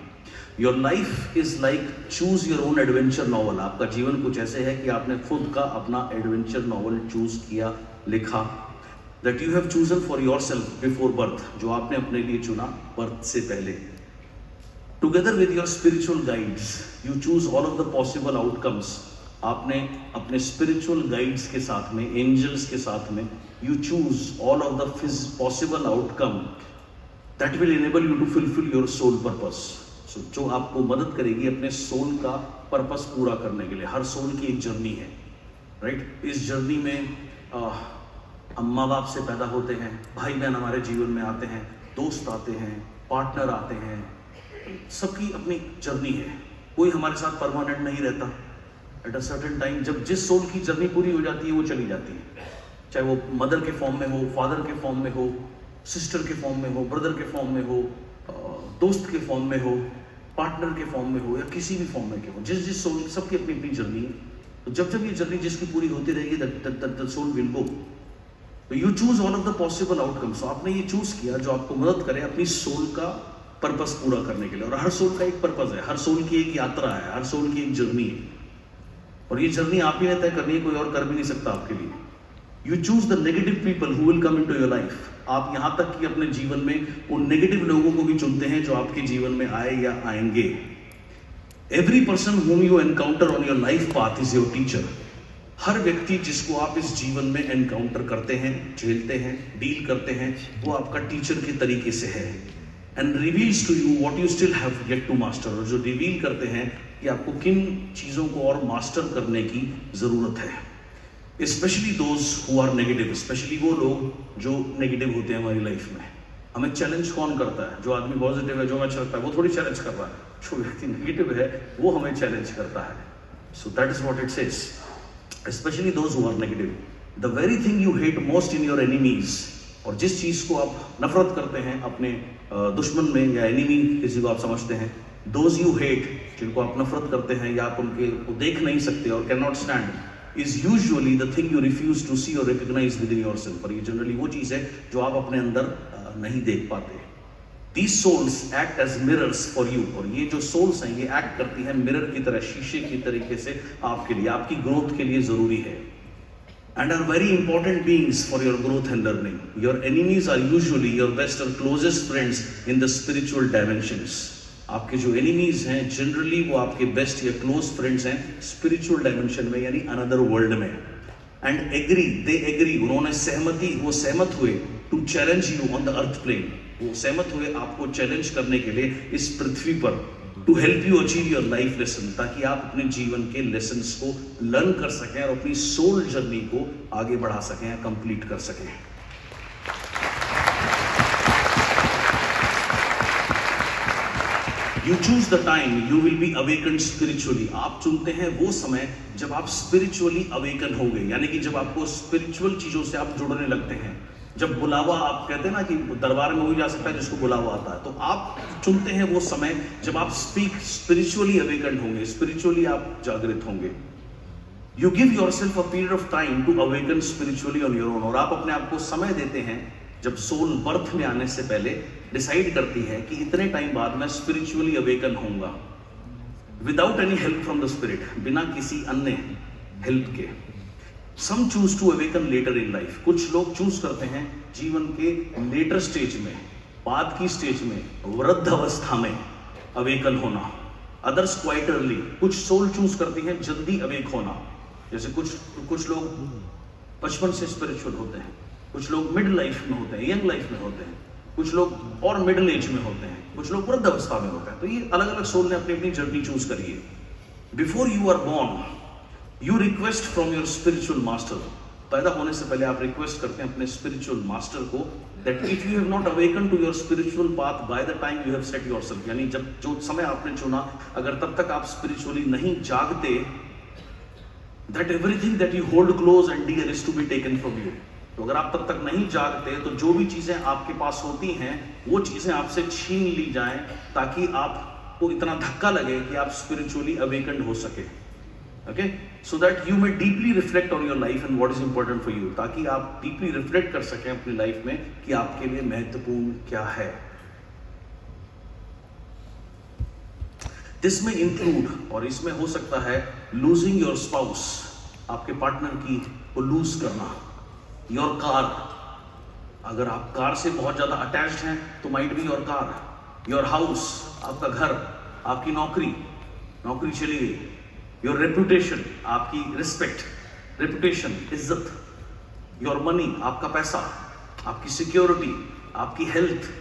Your life is like choose your own adventure novel. आपका जीवन कुछ ऐसे है कि आपने खुद का अपना एडवेंचर नॉवल चूज किया, लिखा, that you have chosen for your self before birth, जो आपने अपने लिए चुना बर्थ से पहले। Together with your spiritual guides you choose all of the possible outcomes. आपने अपने स्पिरिचुअल गाइड्स के साथ में, एंजल्स के साथ में, you choose all of the possible outcome that will enable you to fulfill your soul purpose। so, जो आपको मदद करेगी अपने सोल का पर्पस पूरा करने के लिए। हर सोल की एक जर्नी है, राइट। इस जर्नी में हम माँ बाप से पैदा होते हैं, भाई बहन हमारे जीवन में आते हैं, दोस्त आते हैं, पार्टनर आते हैं, सबकी अपनी जर्नी है। कोई हमारे साथ परमानेंट नहीं रहता। एट अ सर्टेन टाइम जब जिस सोल की जर्नी पूरी हो जाती है वो चली जाती है, चाहे वो मदर के फॉर्म में हो, फादर के फॉर्म में हो, सिस्टर के फॉर्म में हो, ब्रदर के फॉर्म में हो, दोस्त के फॉर्म में हो, पार्टनर के फॉर्म में हो या किसी भी फॉर्म में के हो, जिस जिस सोल, सबकी अपनी अपनी जर्नी है। तो जब जब ये जर्नी जिसकी पूरी होती रहेगी, दैट सोल विल गो। तो you choose all of the possible outcomes. तो आपने ये चूज किया जो आपको मदद करे अपनी सोल का पर्पस पूरा करने के लिए। और हर सोल का एक पर्पस है, हर सोल की एक यात्रा है, हर सोल की एक जर्नी है, और ये जर्नी आप ही ने तय करनी है, कोई और कर भी नहीं सकता आपके लिए। You choose the negative people who will come into your life. आप यहां तक कि अपने जीवन में उन नेगेटिव लोगों को भी चुनते हैं जो आपके जीवन में आए या आएंगे। Every person whom you encounter on your life path is your teacher। हर व्यक्ति जिसको आप इस जीवन में एनकाउंटर करते हैं, झेलते हैं, डील करते हैं, वो आपका टीचर के तरीके से है। And reveals to you what you still have yet to master. और जो रिवील करते हैं कि आपको किन चीजों को और मास्टर करने की जरूरत है। Specially those who are negative, specially वो लोग जो नेगेटिव होते हैं हमारी लाइफ में। हमें चैलेंज कौन करता है? जो आदमी पॉजिटिव है, जो हमें अच्छा लगता है, वो थोड़ी चैलेंज कर रहा है। जो व्यक्ति नेगेटिव है वो हमें चैलेंज करता है। So that is what it says, specially those who are negative. The very thing you hate most in your enemies. और जिस चीज को आप नफरत करते हैं अपने दुश्मन में या एनिमी किसी को आप समझते हैं, दोज यू हेट, जिनको आप नफरत करते हैं या आप उनके को देख नहीं सकते और can not stand, is usually the thing you refuse to see or recognize within yourself। और ये जनरली वो चीज है जो आप अपने अंदर नहीं देख पाते। These souls act as mirrors for you। और ये जो souls हैं ये act करती हैं मिरर की तरह, शीशे की तरीके से आपके लिए, आपकी ग्रोथ के लिए जरूरी है। And are very important beings for your growth and learning। Your enemies are usually your best or closest friends in the spiritual dimensions। आपके जो एनिमीज हैं जनरली वो आपके बेस्ट या क्लोज फ्रेंड्स हैं स्पिरिचुअल डायमेंशन में, यानी अनदर वर्ल्ड में। एंड एग्री, दे एग्री, उन्होंने सहमति, वो सहमत हुए to challenge you on the earth plane. वो सहमत हुए आपको चैलेंज करने के लिए इस पृथ्वी पर, to help you achieve your life lesson, ताकि आप अपने जीवन के लेसन्स को लर्न कर सकें और अपनी सोल जर्नी को आगे बढ़ा सकें या कंप्लीट कर सकें। You choose the time you will be awakened spiritually। आप चुनते हैं वो समय जब आप spiritually awaken होंगे, यानी कि जब आपको spiritual चीजों से आप जुड़ने लगते हैं। जब बुलावा, आप कहते हैं ना कि दरबार में वही जा सकता है जिसको बुलावा आता है, तो आप चुनते हैं वो समय जब आप spiritually awakened होंगे, spiritually आप जागृत होंगे। You give yourself a period of time to awaken spiritually on your own। और आप अपने आप को समय देते हैं जब सोल बर्थ में आने से पहले डिसाइड करती है कि इतने टाइम बाद मैं स्पिरिचुअली अवेकन होऊंगा, without any help from the spirit, बिना किसी अन्य हेल्प के। Some choose to awaken later in life. कुछ लोग चूज करते हैं जीवन के लेटर स्टेज में, बाद की स्टेज में, वृद्ध अवस्था में अवेकन होना। Others quite early. कुछ सोल चूज करती हैं जल्दी अवेक होना। जैसे कुछ लोग बचपन से स्पिरिचुअल होते हैं, कुछ लोग मिड लाइफ में होते हैं, यंग लाइफ में होते हैं, कुछ लोग और मिडिल एज में होते हैं, कुछ लोग वृद्ध अवस्था में होते हैं। तो ये अलग अलग सोल ने अपनी अपनी जर्नी चूज करी है। Before you are born you request from your spiritual master. पैदा होने से पहले आप रिक्वेस्ट करते हैं अपने स्पिरिचुअल मास्टर को that if you have not awaken to your spiritual path by the time you have set yourself, यानी जब जो समय आपने चुना, अगर तब तक आप स्पिरिचुअली नहीं जागते, that everything that you hold close and dear is to be taken from you. तो अगर आप तब तक नहीं जागते तो जो भी चीजें आपके पास होती हैं वो चीजें आपसे छीन ली जाएं, ताकि आपको इतना धक्का लगे कि आप स्पिरिचुअली अवेकन्ड हो सके। Okay, so that you may deeply reflect on your life and what is important for you, ताकि आप डीपली रिफ्लेक्ट कर सकें अपनी लाइफ में कि आपके लिए महत्वपूर्ण क्या है। दिस में इंक्लूड, और इसमें हो सकता है लूजिंग योर स्पाउस, आपके पार्टनर की को लूज करना। योर कार, अगर आप कार से बहुत ज्यादा अटैच्ड हैं तो might be your car. Your house, आपका घर, आपकी नौकरी चली गई। योर रेपुटेशन, आपकी रिस्पेक्ट, रेपुटेशन, इज्जत। योर मनी, आपका पैसा, आपकी सिक्योरिटी, आपकी health.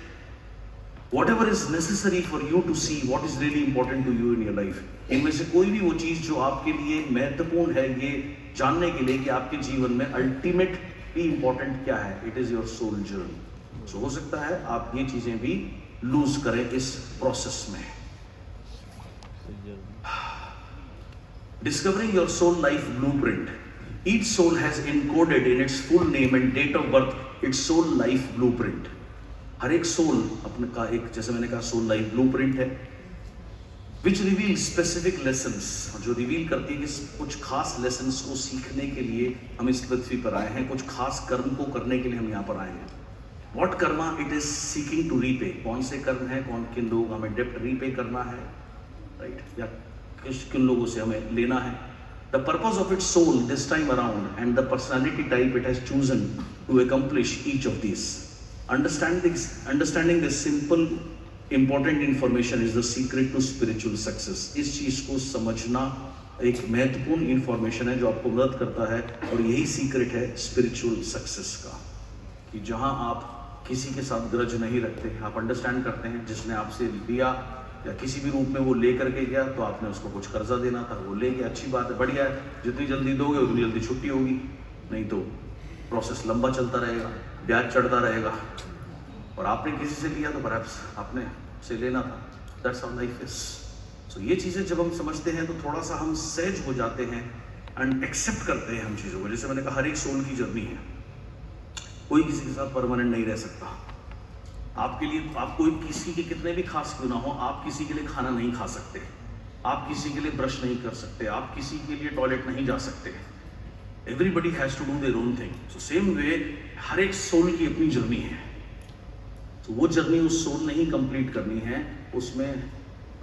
whatever is necessary for you to see what is really important to you in your life। इनमें से कोई भी वो चीज जो आपके लिए महत्वपूर्ण है, ये जानने के लिए कि आपके जीवन में अल्टीमेट भी इंपॉर्टेंट क्या है, it is your soul journey. So हो सकता है आप ये चीजें भी लूज करें इस प्रोसेस में। Discovering your soul life blueprint. Each soul has encoded in its full name and date of birth its soul life blueprint। हर एक सोल अपने का एक, जैसे मैंने कहा, सोल लाइफ ब्लूप्रिंट है। विच रिवील स्पेसिफिक लेसन्स, जो रिवील करती है कि कुछ खास लेसन्स को सीखने के लिए हम इस पृथ्वी पर आए हैं, कुछ खास कर्म को करने के लिए हम यहाँ पर आए हैं। What karma it is seeking to repay, कौन से कर्म है, किन लोगों का हमें डेप्ट रीपे करना है, राइट, या किन लोगों से हमें लेना है। The purpose of its soul this time around and the personality type it has chosen to accomplish each of this. Understanding this simple important information is the secret to spiritual success. इस चीज को समझना एक महत्वपूर्ण इंफॉर्मेशन है जो आपको मदद करता है, और यही सीक्रेट है स्पिरिचुअल सक्सेस का, कि जहां आप किसी के साथ ग्रज नहीं रखते, आप अंडरस्टैंड करते हैं जिसने आपसे लिया या किसी भी रूप में वो ले करके गया, तो आपने उसको कुछ कर्जा देना था, वो ले गया, अच्छी बात है, बढ़िया है, जितनी जल्दी दोगे उतनी जल्दी छुट्टी होगी, नहीं तो प्रोसेस लंबा चलता रहेगा, ब्याज चढ़ता रहेगा। और आपने किसी से लिया तो परहैप्स आपने से लेना था। That's how life is. So ये चीज़ें जब हम समझते हैं तो थोड़ा सा हम सहज हो जाते हैं एंड एक्सेप्ट करते हैं हम चीज़ों को। जैसे मैंने कहा, हर एक सोल की जर्नी है, कोई किसी के साथ परमानेंट नहीं रह सकता। आपके लिए, आप कोई किसी के कितने भी खास क्यों ना हो, आप किसी के लिए खाना नहीं खा सकते, आप किसी के लिए ब्रश नहीं कर सकते, आप किसी के लिए टॉयलेट नहीं जा सकते। Everybody has to do their own thing. So same way हर एक सोल की अपनी जर्नी है, तो वो जर्नी उस सोल ने ही कंप्लीट करनी है, उसमें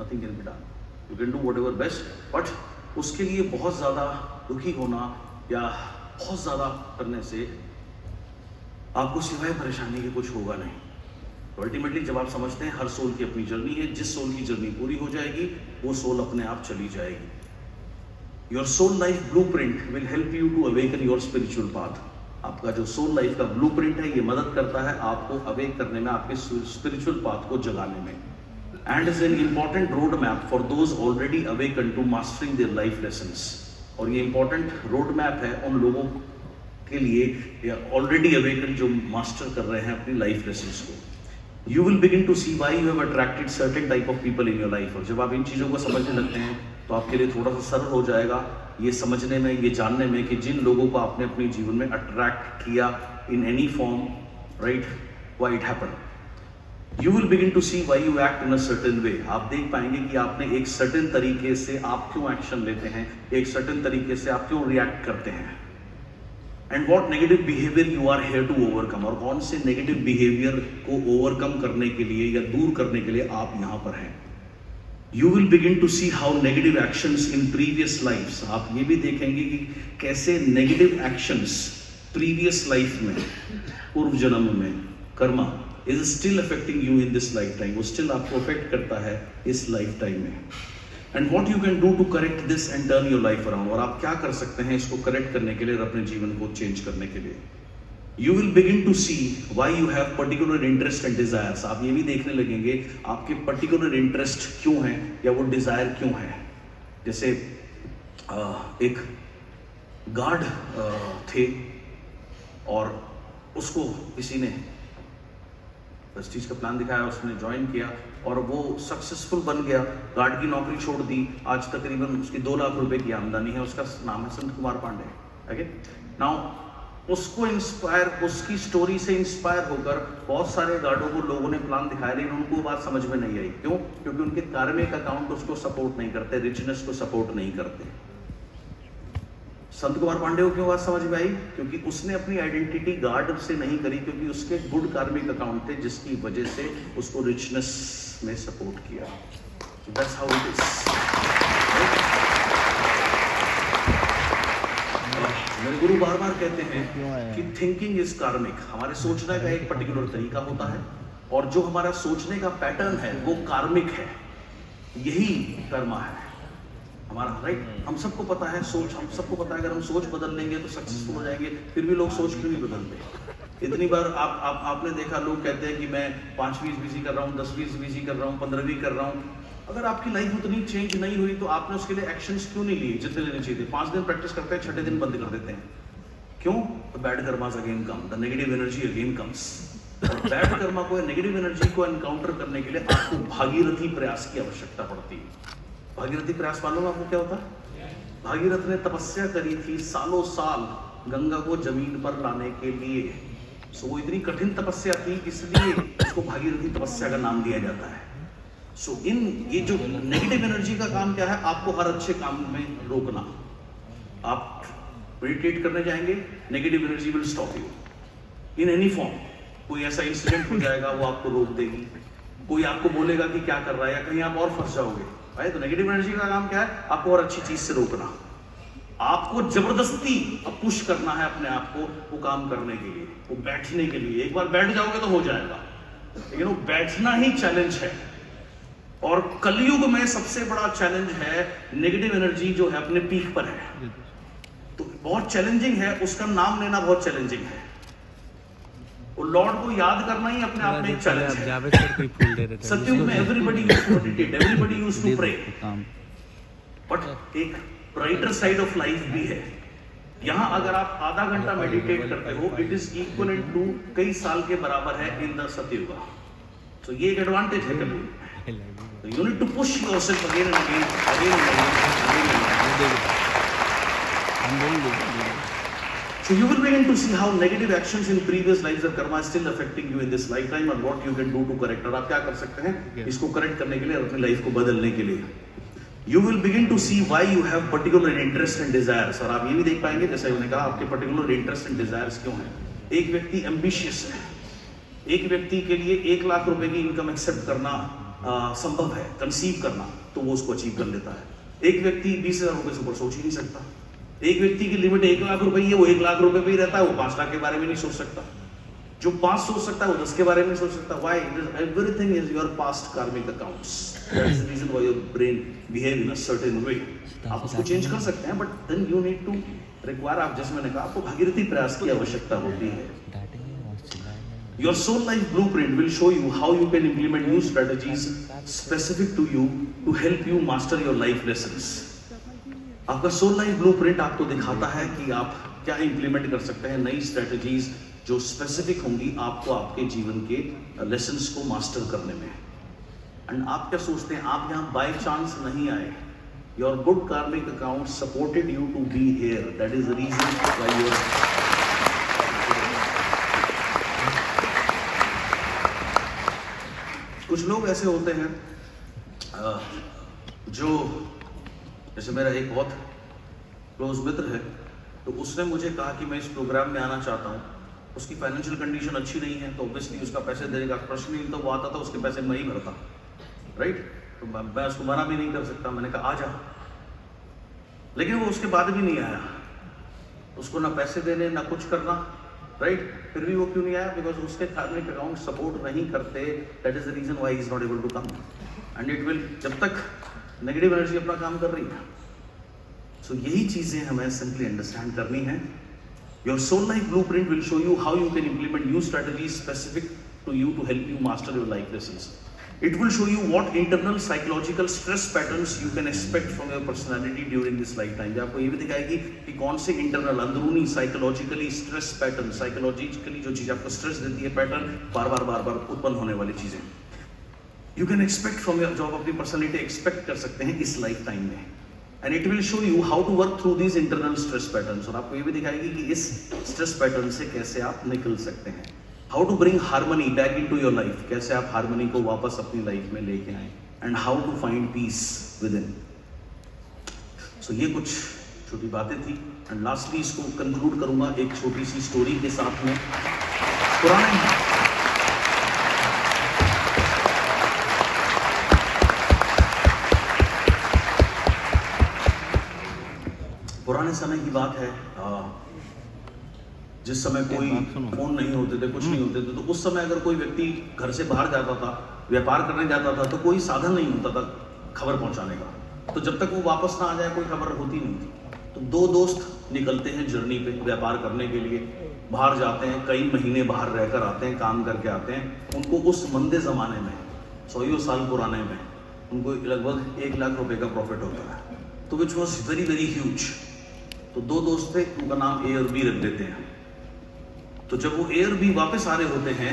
nothing can be done. You can do whatever best, but उसके लिए बहुत ज़्यादा दुखी होना या बहुत ज़्यादा करने से आपको सिवाय परेशानी के कुछ होगा नहीं। तो अल्टीमेटली जब आप समझते हैं हर सोल की अपनी जर्नी है, जिस सोल की जर्नी पूरी हो जाएगी वो सोल अपने आप चली जाएगी। Your soul life blueprint will help you to awaken your spiritual path. आपका जो सोल लाइफ का ब्लूप्रिंट है, ये मदद करता है आपको अवेक करने में, आपके स्पिरिचुअल पाथ को जगाने में, and is an important road map for those already awaken to mastering their life lessons. और ये इंपॉर्टेंट रोड मैप है उन लोगों के लिए या ऑलरेडी अवेकन जो मास्टर कर रहे हैं अपनी लाइफ लेसन्स को। You will begin to see why you have attracted certain type of people in your life। और जब आप इन चीज़ों को समझने लगते हैं तो आपके लिए थोड़ा सा सरल हो जाएगा ये समझने में, ये जानने में कि जिन लोगों को आपने अपने जीवन में अट्रैक्ट किया in any form, right, why it happened। You will begin to see why you act in a certain way। आप देख पाएंगे कि आपने एक certain तरीके से आप क्यों एक्शन लेते हैं, एक certain तरीके से आप क्यों रिएक्ट करते हैं, and what negative behaviour you are here to overcome. और कौन से नेगेटिव बिहेवियर को ओवरकम करने के लिए या दूर करने के लिए आप यहाँ पर हैं। You will begin to see how negative actions in previous lifes. आप ये भी देखेंगे कि कैसे नेगेटिव एक्शंस प्रीवियस लाइफ में, पूर्व जन्म में, karma is still affecting you in this life time. वो स्टिल आपको अफेक्ट करता है इस लाइफ टाइम में। And what you can do to correct this and turn your life around. और आप क्या कर सकते हैं इसको करेक्ट करने के लिए और अपने जीवन को चेंज करने के लिए। You will begin to see why you have particular interest and desires. आप ये भी देखने लगेंगे आपके पर्टिकुलर इंटरेस्ट क्यों है या वो डिजायर क्यों है। जैसे एक गार्ड थे और उसको किसी ने प्रेस्टीज का प्लान दिखाया, उसने ज्वाइन किया और वो सक्सेसफुल बन गया, गार्ड की नौकरी छोड़ दी। आज तकरीबन उसकी 2 लाख रुपए की आमदनी है। उसका नाम है संत कुमार पांडे। ओके, नाउ उसको इंस्पायर, उसकी स्टोरी से इंस्पायर होकर बहुत सारे गार्डों को लोगों ने प्लान दिखाया, लेकिन उनको बात समझ में नहीं आई। क्यों? क्योंकि उनके कार्मिक अकाउंट उसको सपोर्ट नहीं करते, रिचनेस को सपोर्ट नहीं करते। संत कुमार पांडे को क्यों बात समझ में आई? क्योंकि उसने अपनी आइडेंटिटी गार्ड से नहीं करी, क्योंकि उसके गुड कार्मिक अकाउंट थे जिसकी वजह से उसको रिचनेस में सपोर्ट किया। So that's how it is। मेरे गुरु बार बार कहते हैं कि थिंकिंग इज कार्मिक। हमारे सोचने का एक पर्टिकुलर तरीका होता है और जो हमारा सोचने का पैटर्न है वो कार्मिक है। यही कर्मा है हमारा, राइट। हम सबको पता है सोच, हम सबको पता है अगर हम सोच बदल लेंगे तो सक्सेसफुल हो जाएंगे। फिर भी लोग सोच क्यों नहीं बदलते? इतनी बार आपने देखा लोग कहते हैं कि मैं 5वीं बिजी कर रहा हूँ, 10वीं बिजी कर रहा हूँ, 15वीं कर रहा हूँ। अगर आपकी लाइफ उतनी चेंज नहीं हुई तो आपने उसके लिए एक्शंस क्यों नहीं लिए जितने लेने चाहिए थे? 5 दिन प्रैक्टिस करते हैं, 6ठे दिन बंद कर देते हैं। क्यों? The bad karmas again come, the negative energy again comes. Bad Karma को, नेगेटिव एनर्जी को एनकाउंटर करने के लिए आपको भागीरथी प्रयास की आवश्यकता पड़ती है। भागीरथी प्रयास मालूम आपको क्या होता है? भागीरथ ने तपस्या करी थी सालों साल गंगा को जमीन पर लाने के लिए। सो वो इतनी कठिन तपस्या थी, इसलिए उसको भागीरथी तपस्या का नाम दिया जाता है। सो ये जो नेगेटिव एनर्जी का काम क्या है, आपको हर अच्छे काम में रोकना। आप मेडिटेट करने जाएंगे, negative energy will stop you in any form. कोई ऐसा इंसिडेंट हो जाएगा, वो आपको रोक देगी। कोई आपको बोलेगा कि क्या कर रहा है, या कहीं आप और फंस जाओगे भाई। तो नेगेटिव एनर्जी का काम क्या है, आपको और अच्छी चीज से रोकना। आपको जबरदस्ती पुश करना है अपने आप को वो काम करने के लिए, वो बैठने के लिए। एक बार बैठ जाओगे तो हो जाएगा, लेकिन वो बैठना ही चैलेंज है। और कलयुग में सबसे बड़ा चैलेंज है नेगेटिव एनर्जी जो है अपने पीक पर है, तो बहुत चैलेंजिंग है। उसका नाम लेना बहुत चैलेंजिंग है। वो लॉर्ड को याद करना ही अपने आप में एक चैलेंज है। सत्युग में everybody used to meditate, everybody used to pray, but एक ब्राइटर साइड ऑफ लाइफ भी है। यहाँ अगर आप आधा घंटा मेडिटेट करते हो, इट इज इक्वलेंट टू कई साल के बराबर है इन द सत्युग। तो ये एक एडवांटेज है कलयुग में। So you need to push yourself again and again, again and again, again and again. So you will begin to see how negative actions in previous lives of karma is still affecting you in this lifetime, and what you can do to correct. और आप क्या कर सकते हैं इसको करेक्ट करने के लिए, अपनी लाइफ को बदलने के लिए। You will begin to see why you have particular interest and desires. और आप ये भी देख पाएंगे, जैसे मैंने कहा, आपके particular interest and desires क्यों हैं। एक व्यक्ति ambitious है, एक व्यक्ति के लिए 1 लाख रुपए की इनकम एक्सेप्ट करना संभव है, कंसीव करना, तो वो उसको अचीव कर लेता है। एक व्यक्ति 20,000 रुपए से ऊपर सोच ही नहीं सकता। एक व्यक्ति की लिमिट 1 लाख रुपए है, वो 1 लाख रुपए पे ही रहता है, वो 5 लाख के बारे में नहीं सोच सकता। जो 5 सोच सकता है वो 10 के बारे में नहीं सोच सकता। Why? Everything is your past karmic accounts. That's the reason why your brain behave in a certain way. आप उसको चेंज कर सकते हैं, but then you need to require, आप जैसे मैंने कहा, आपको भागीरथी प्रयास की आवश्यकता होती है। Your soul life blueprint will show you how you can implement new strategies specific to you to help you master your life lessons. आपका soul life blueprint आपको दिखाता है कि आप क्या implement कर सकते हैं, नई strategies जो specific होंगी आपको आपके जीवन के lessons को master करने में। And आप क्या सोचते हैं, आप यहाँ by chance नहीं आए। Your good karmic account supported you to be here. That is the reason why you are. कुछ लोग ऐसे होते हैं जो, जैसे मेरा एक बहुत क्लोज मित्र है, तो उसने मुझे कहा कि मैं इस प्रोग्राम में आना चाहता हूँ। उसकी फाइनेंशियल कंडीशन अच्छी नहीं है, तो ऑब्वियसली उसका पैसे देने का प्रश्न ही, तो वो आता था उसके पैसे मैं ही भरता, राइट। तो मैं उसको मना भी नहीं कर सकता। मैंने कहा आ जा, लेकिन वो उसके बाद भी नहीं आया। उसको ना पैसे देने ना कुछ करना, राइट। फिर भी वो क्यों नहीं आया? बिकॉज उसके कार्मिक अकाउंट सपोर्ट नहीं करते। That is the reason why he is not able to come. And it will, जब तक नेगेटिव एनर्जी अपना काम कर रही है। सो यही चीजें हमें सिंपली अंडरस्टैंड करनी है। Your soul life blueprint will show you how you can implement new strategies specific to you to help you master your life lessons. It will show you what internal psychological stress patterns you can expect from your personality during this lifetime. आपको ये भी दिखाएगी कि कौन से इंटरनल, अंदरूनी साइकोलॉजिकली स्ट्रेस पैटर्न, साइकोलॉजिकली जो चीज आपको स्ट्रेस देती है, पैटर्न बार बार उत्पन्न होने वाली चीजें you can expect from your job. अपनी पर्सनैलिटी एक्सपेक्ट कर सकते हैं इस लाइफ टाइम में। And it will show you how to work through these internal stress patterns. और आपको ये भी दिखाएगी कि इस स्ट्रेस पैटर्न से कैसे आप निकल सकते हैं। How to bring harmony back into your life, कैसे आप हार्मनी को वापस अपनी लाइफ में लेके आए। And how to find peace within. So ये कुछ छोटी बातें थी। एंड लास्टली इसको कंक्लूड करूंगा एक छोटी सी स्टोरी के साथ में। पुराने समय की बात है, जिस समय कोई फोन नहीं होते थे, कुछ नहीं होते थे, तो उस समय अगर कोई व्यक्ति घर से बाहर जाता था, व्यापार करने जाता था, तो कोई साधन नहीं होता था खबर पहुंचाने का। तो जब तक वो वापस ना आ जाए कोई खबर होती नहीं थी। तो 2 दोस्त निकलते हैं जर्नी पे व्यापार करने के लिए, बाहर जाते हैं, कई महीने बाहर रहकर आते हैं, काम करके आते हैं। उनको उस मंदे ज़माने में 100 साल पुराने में उनको लगभग 1 लाख रुपए का प्रॉफिट होता है, तो which was very very huge. तो 2 दोस्त थे, उनका नाम ए और बी रख देते हैं। तो जब वो ए और बी वापस आ रहे होते हैं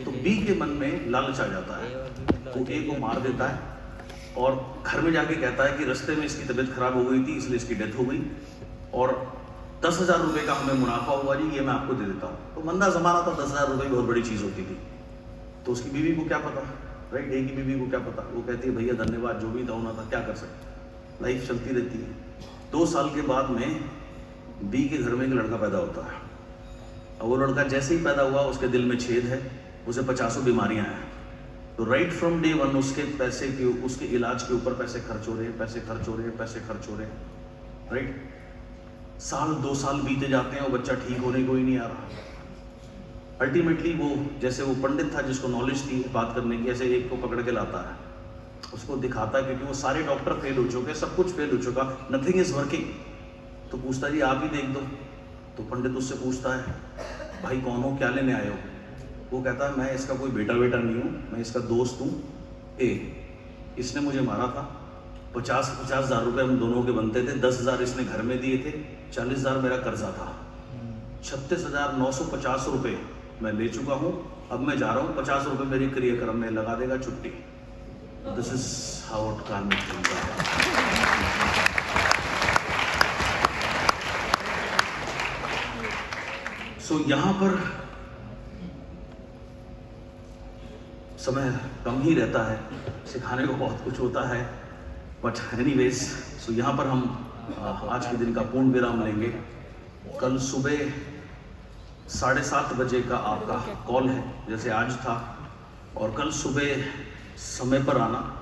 तो बी के मन में लालच आ जाता है, वो ए को मार देता है और घर में जाके कहता है कि रास्ते में इसकी तबीयत खराब हो गई थी, इसलिए इसकी डेथ हो गई, और 10,000 रुपए का हमें मुनाफा हुआ जी, ये मैं आपको दे देता हूँ। तो मंदा जमाना था, 10,000 रुपए बहुत बड़ी चीज होती थी। तो उसकी बीवी को क्या पता, राइट। ए की बीवी को क्या पता, वो कहती है भैया धन्यवाद, जो भी था होना था, क्या कर सकते, लाइफ चलती रहती है। 2 साल के बाद में बी के घर में एक लड़का पैदा होता है। और वो लड़का जैसे ही पैदा हुआ उसके दिल में छेद है, उसे 50 बीमारियां हैं। तो राइट फ्रॉम डे वन उसके पैसे के, उसके इलाज के ऊपर पैसे खर्च हो रहे हैं, पैसे खर्च हो रहे हैं, पैसे खर्च हो रहे हैं, राइट। साल 2 साल बीते जाते हैं, वो बच्चा ठीक होने को ही नहीं आ रहा। अल्टीमेटली वो, जैसे वो पंडित था जिसको नॉलेज थी बात करने की, ऐसे एक को पकड़ के लाता है, उसको दिखाता है, क्योंकि वो सारे डॉक्टर फेल हो चुके, सब कुछ फेल हो चुका, नथिंग इज वर्किंग। तो पूछता है जी आप ही देख दो। तो पंडित उससे पूछता है भाई कौन हो, क्या लेने आए हो? वो कहता है मैं इसका कोई बेटा नहीं हूँ, मैं इसका दोस्त हूँ ए, इसने मुझे मारा था, 50 हज़ार रुपये हम दोनों के बनते थे, 10,000 इसने घर में दिए थे, 40,000 मेरा कर्जा था, 36,950 रुपये मैं ले चुका हूँ, अब मैं जा रहा हूँ, 50 रुपये मेरी क्रियाक्रम में लगा देगा, छुट्टी। This is how it can be. So यहाँ पर समय कम ही रहता है, सिखाने को बहुत कुछ होता है, बट एनीवेज, सो यहाँ पर हम आज के दिन का पूर्ण विराम लेंगे। कल सुबह 7:30 बजे का आपका कॉल है, जैसे आज था, और कल सुबह समय पर आना।